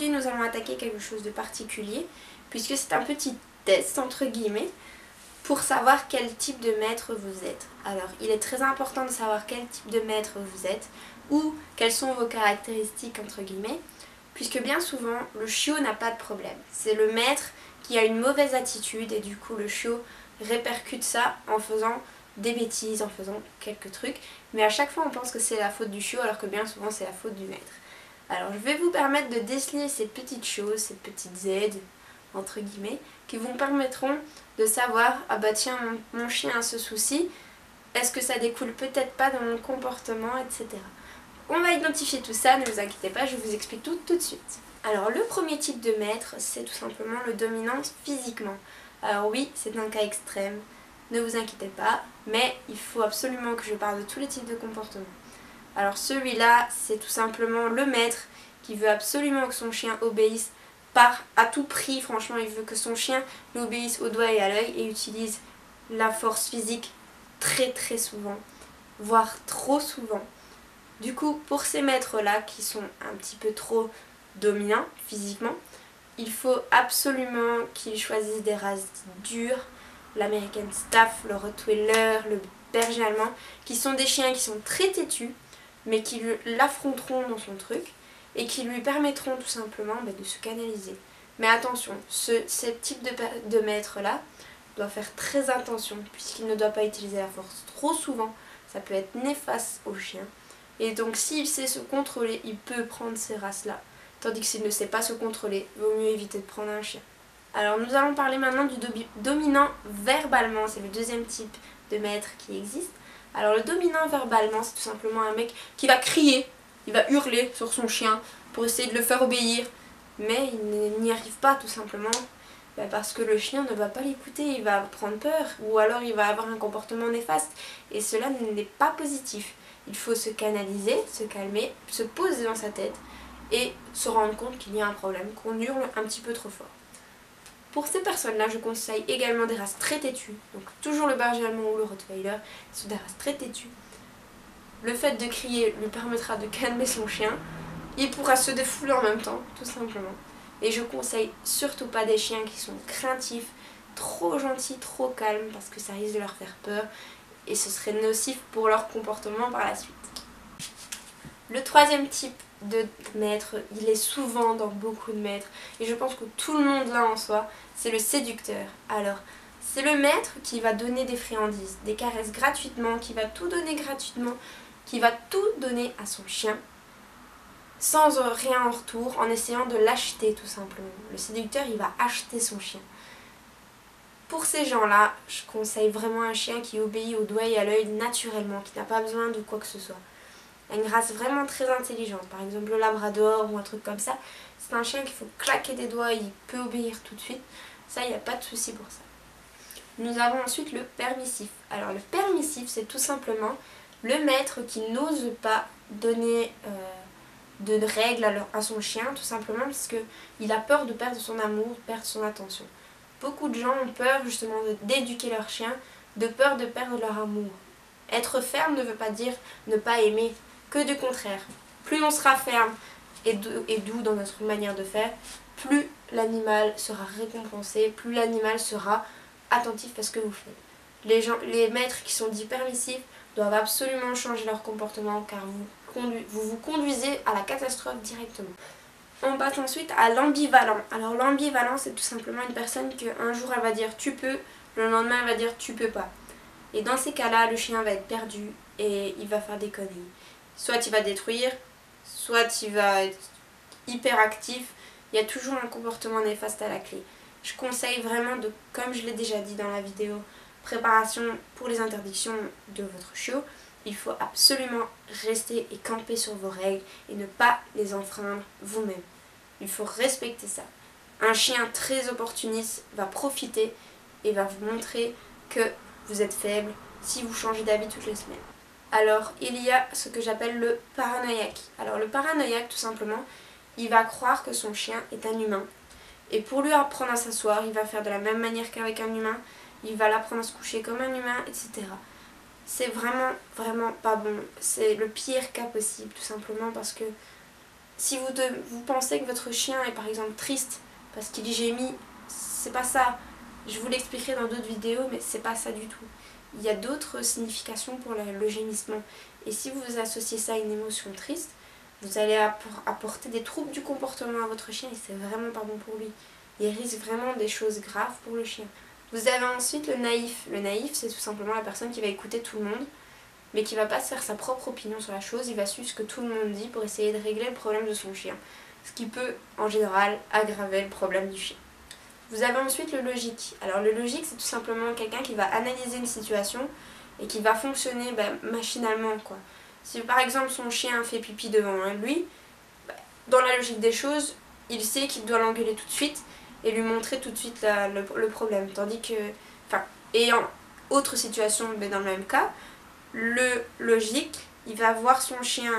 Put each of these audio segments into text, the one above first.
aujourd'hui nous allons attaquer quelque chose de particulier puisque c'est un petit test entre guillemets pour savoir quel type de maître vous êtes. Alors il est très important de savoir quel type de maître vous êtes ou quelles sont vos caractéristiques entre guillemets puisque bien souvent le chiot n'a pas de problème. C'est le maître qui a une mauvaise attitude et du coup le chiot répercute ça en faisant des bêtises, en faisant quelques trucs, mais à chaque fois on pense que c'est la faute du chiot alors que bien souvent c'est la faute du maître. Alors je vais vous permettre de déceler ces petites choses, ces petites aides entre guillemets, qui vous permettront de savoir, ah bah tiens mon chien a ce souci, est-ce que ça découle peut-être pas dans mon comportement, etc. On va identifier tout ça, ne vous inquiétez pas, je vous explique tout de suite. Alors le premier type de maître, c'est tout simplement le dominant physiquement. Alors oui, c'est un cas extrême, ne vous inquiétez pas, mais il faut absolument que je parle de tous les types de comportements. Alors celui-là, c'est tout simplement le maître qui veut absolument que son chien obéisse à tout prix. Franchement, il veut que son chien lui obéisse au doigt et à l'œil et utilise la force physique très souvent, voire trop souvent. Du coup, pour ces maîtres-là qui sont un petit peu trop dominants physiquement, il faut absolument qu'ils choisissent des races dures, l'American Staff, le Rottweiler, le Berger Allemand, qui sont des chiens qui sont très têtus, mais qui l'affronteront dans son truc et qui lui permettront tout simplement de se canaliser. Mais attention, ce type de maître-là doit faire très attention puisqu'il ne doit pas utiliser la force trop souvent, ça peut être néfaste au chien. Et donc s'il sait se contrôler, il peut prendre ces races-là. Tandis que s'il ne sait pas se contrôler, il vaut mieux éviter de prendre un chien. Alors nous allons parler maintenant du dominant verbalement, c'est le deuxième type de maître qui existe. Alors le dominant verbalement, c'est tout simplement un mec qui va crier, il va hurler sur son chien pour essayer de le faire obéir. Mais il n'y arrive pas tout simplement parce que le chien ne va pas l'écouter, il va prendre peur ou alors il va avoir un comportement néfaste. Et cela n'est pas positif. Il faut se canaliser, se calmer, se poser dans sa tête et se rendre compte qu'il y a un problème, qu'on hurle un petit peu trop fort. Pour ces personnes-là, je conseille également des races très têtues, donc toujours le Berger Allemand ou le Rottweiler, ce sont des races très têtues. Le fait de crier lui permettra de calmer son chien, il pourra se défouler en même temps, tout simplement. Et je conseille surtout pas des chiens qui sont craintifs, trop gentils, trop calmes, parce que ça risque de leur faire peur et ce serait nocif pour leur comportement par la suite. Le troisième type de maître, il est souvent dans beaucoup de maîtres et je pense que tout le monde l'a en soi, c'est le séducteur. Alors, c'est le maître qui va donner des friandises, des caresses gratuitement, qui va tout donner gratuitement, qui va tout donner à son chien sans rien en retour, en essayant de l'acheter tout simplement. Le séducteur, il va acheter son chien. Pour ces gens-là, je conseille vraiment un chien qui obéit au doigt et à l'œil naturellement, qui n'a pas besoin de quoi que ce soit. Une race vraiment très intelligente, par exemple le Labrador ou un truc comme ça, c'est un chien qu'il faut claquer des doigts, il peut obéir tout de suite, ça il n'y a pas de souci pour ça. Nous avons ensuite le permissif. Alors le permissif, c'est tout simplement le maître qui n'ose pas donner de règles à son chien, tout simplement parce qu'il a peur de perdre son amour, de perdre son attention. Beaucoup de gens ont peur justement d'éduquer leur chien, de peur de perdre leur amour. Être ferme ne veut pas dire ne pas aimer, que du contraire. Plus on sera ferme et doux dans notre manière de faire, plus l'animal sera récompensé, plus l'animal sera attentif à ce que vous faites. Les maîtres qui sont dits permissifs doivent absolument changer leur comportement car vous conduisez à la catastrophe directement. On passe ensuite à l'ambivalent. Alors l'ambivalent, c'est tout simplement une personne qu'un jour elle va dire tu peux, le lendemain elle va dire tu peux pas. Et dans ces cas-là, le chien va être perdu et il va faire des conneries. Soit il va détruire, soit il va être hyper actif. Il y a toujours un comportement néfaste à la clé. Je conseille vraiment comme je l'ai déjà dit dans la vidéo, préparation pour les interdictions de votre chiot. Il faut absolument rester et camper sur vos règles et ne pas les enfreindre vous-même. Il faut respecter ça. Un chien très opportuniste va profiter et va vous montrer que vous êtes faible si vous changez d'habit toutes les semaines. Alors, il y a ce que j'appelle le paranoïaque. Alors, le paranoïaque, tout simplement, il va croire que son chien est un humain. Et pour lui apprendre à s'asseoir, il va faire de la même manière qu'avec un humain. Il va l'apprendre à se coucher comme un humain, etc. C'est vraiment pas bon. C'est le pire cas possible, tout simplement parce que Si vous pensez que votre chien est par exemple triste parce qu'il gémit, c'est pas ça. Je vous l'expliquerai dans d'autres vidéos, mais c'est pas ça du tout. Il y a d'autres significations pour le gémissement. Et si vous associez ça à une émotion triste, vous allez apporter des troubles du comportement à votre chien et c'est vraiment pas bon pour lui. Il risque vraiment des choses graves pour le chien. Vous avez ensuite le naïf. Le naïf, c'est tout simplement la personne qui va écouter tout le monde, mais qui va pas se faire sa propre opinion sur la chose. Il va suivre ce que tout le monde dit pour essayer de régler le problème de son chien. Ce qui peut, en général, aggraver le problème du chien. Vous avez ensuite le logique. Alors le logique, c'est tout simplement quelqu'un qui va analyser une situation et qui va fonctionner machinalement, quoi. Si par exemple son chien fait pipi devant lui, dans la logique des choses, il sait qu'il doit l'engueuler tout de suite et lui montrer tout de suite le problème. Tandis que, et en autre situation, dans le même cas, le logique, il va voir son chien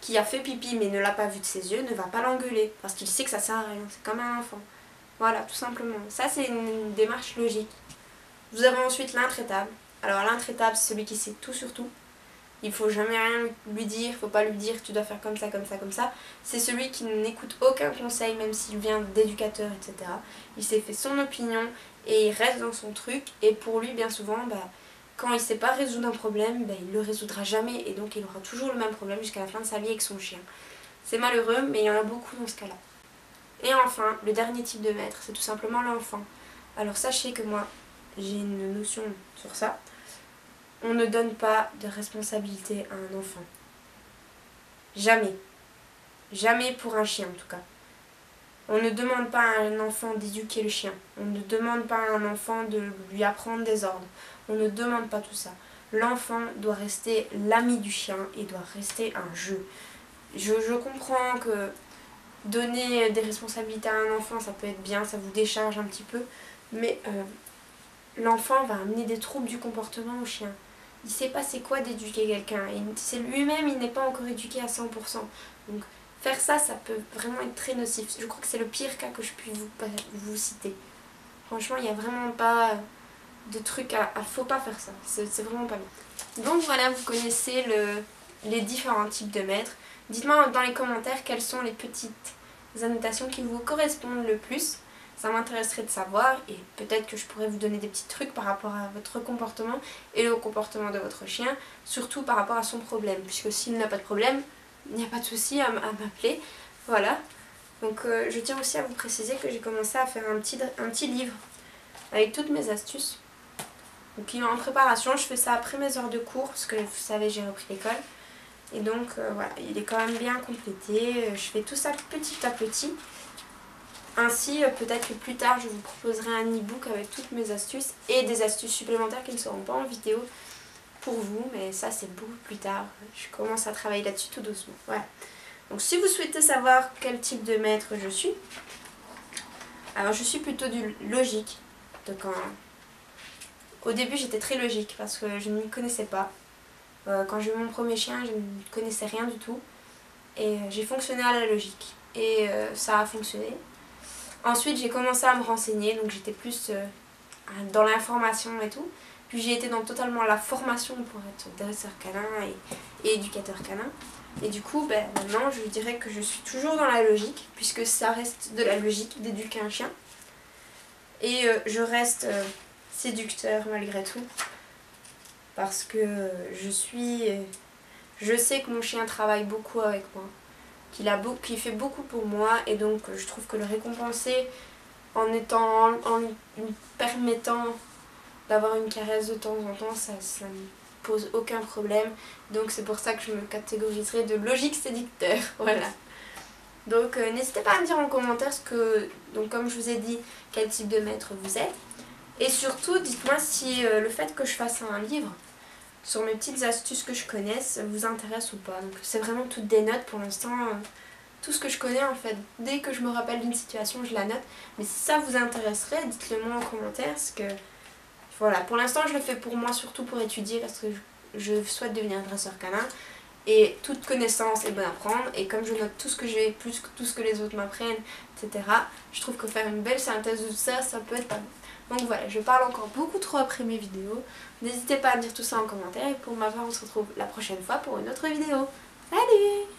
qui a fait pipi mais ne l'a pas vu de ses yeux, ne va pas l'engueuler parce qu'il sait que ça sert à rien, c'est comme un enfant. Voilà, tout simplement. Ça, c'est une démarche logique. Vous avez ensuite l'intraitable. Alors l'intraitable, c'est celui qui sait tout sur tout. Il faut jamais rien lui dire, il faut pas lui dire tu dois faire comme ça, comme ça, comme ça. C'est celui qui n'écoute aucun conseil, même s'il vient d'éducateur, etc. Il s'est fait son opinion et il reste dans son truc. Et pour lui, bien souvent, quand il ne sait pas résoudre un problème, il le résoudra jamais. Et donc il aura toujours le même problème jusqu'à la fin de sa vie avec son chien. C'est malheureux, mais il y en a beaucoup dans ce cas-là. Et enfin, le dernier type de maître, c'est tout simplement l'enfant. Alors sachez que moi, j'ai une notion sur ça. On ne donne pas de responsabilité à un enfant. Jamais. Jamais pour un chien en tout cas. On ne demande pas à un enfant d'éduquer le chien. On ne demande pas à un enfant de lui apprendre des ordres. On ne demande pas tout ça. L'enfant doit rester l'ami du chien et doit rester un jeu. Je comprends que donner des responsabilités à un enfant, ça peut être bien, ça vous décharge un petit peu, mais l'enfant va amener des troubles du comportement au chien. Il ne sait pas c'est quoi d'éduquer quelqu'un, et lui-même il n'est pas encore éduqué à 100%. Donc faire ça, ça peut vraiment être très nocif. Je crois que c'est le pire cas que je puis vous citer. Franchement, il n'y a vraiment pas de truc faut pas faire ça, c'est vraiment pas bien. Donc voilà, vous connaissez les différents types de maîtres. Dites-moi dans les commentaires quelles sont les petites annotations qui vous correspondent le plus. Ça m'intéresserait de savoir et peut-être que je pourrais vous donner des petits trucs par rapport à votre comportement et le comportement de votre chien, surtout par rapport à son problème, puisque s'il n'a pas de problème, il n'y a pas de souci à m'appeler. Voilà. Donc je tiens aussi à vous préciser que j'ai commencé à faire un petit livre avec toutes mes astuces. Donc il est en préparation, je fais ça après mes heures de cours, parce que vous savez j'ai repris l'école. Et donc voilà, il est quand même bien complété, je fais tout ça petit à petit. Ainsi, peut-être que plus tard, je vous proposerai un e-book avec toutes mes astuces et des astuces supplémentaires qui ne seront pas en vidéo pour vous, mais ça c'est beaucoup plus tard. Je commence à travailler là-dessus tout doucement. Voilà. Donc si vous souhaitez savoir quel type de maître je suis, alors je suis plutôt du logique. Donc au début j'étais très logique parce que je ne m'y connaissais pas. Quand j'ai eu mon premier chien, je ne connaissais rien du tout. Et j'ai fonctionné à la logique. Et ça a fonctionné. Ensuite, j'ai commencé à me renseigner, donc j'étais plus dans l'information et tout. Puis j'ai été dans totalement la formation pour être dresseur canin et éducateur canin. Et du coup, maintenant, je dirais que je suis toujours dans la logique, puisque ça reste de la logique d'éduquer un chien. Et je reste séducteur malgré tout, parce que je sais que mon chien travaille beaucoup avec moi. Qu'il fait beaucoup pour moi et donc je trouve que le récompenser en lui permettant d'avoir une caresse de temps en temps, ça ne pose aucun problème. Donc c'est pour ça que je me catégoriserai de logique séducteur. Voilà. Donc n'hésitez pas à me dire en commentaire donc comme je vous ai dit, quel type de maître vous êtes. Et surtout dites-moi si le fait que je fasse un livre sur mes petites astuces que je connaisse vous intéresse ou pas. Donc c'est vraiment toutes des notes pour l'instant, tout ce que je connais en fait. Dès que je me rappelle d'une situation, je la note. Mais si ça vous intéresserait, dites-le moi en commentaire, parce que voilà, pour l'instant je le fais pour moi, surtout pour étudier, parce que je souhaite devenir dresseur canin. Et toute connaissance est bonne à prendre, et comme je note tout ce que j'ai, plus que tout ce que les autres m'apprennent, etc., je trouve que faire une belle synthèse de tout ça, ça peut être pas mal. Donc voilà, je parle encore beaucoup trop après mes vidéos. N'hésitez pas à me dire tout ça en commentaire et pour ma part, on se retrouve la prochaine fois pour une autre vidéo. Salut!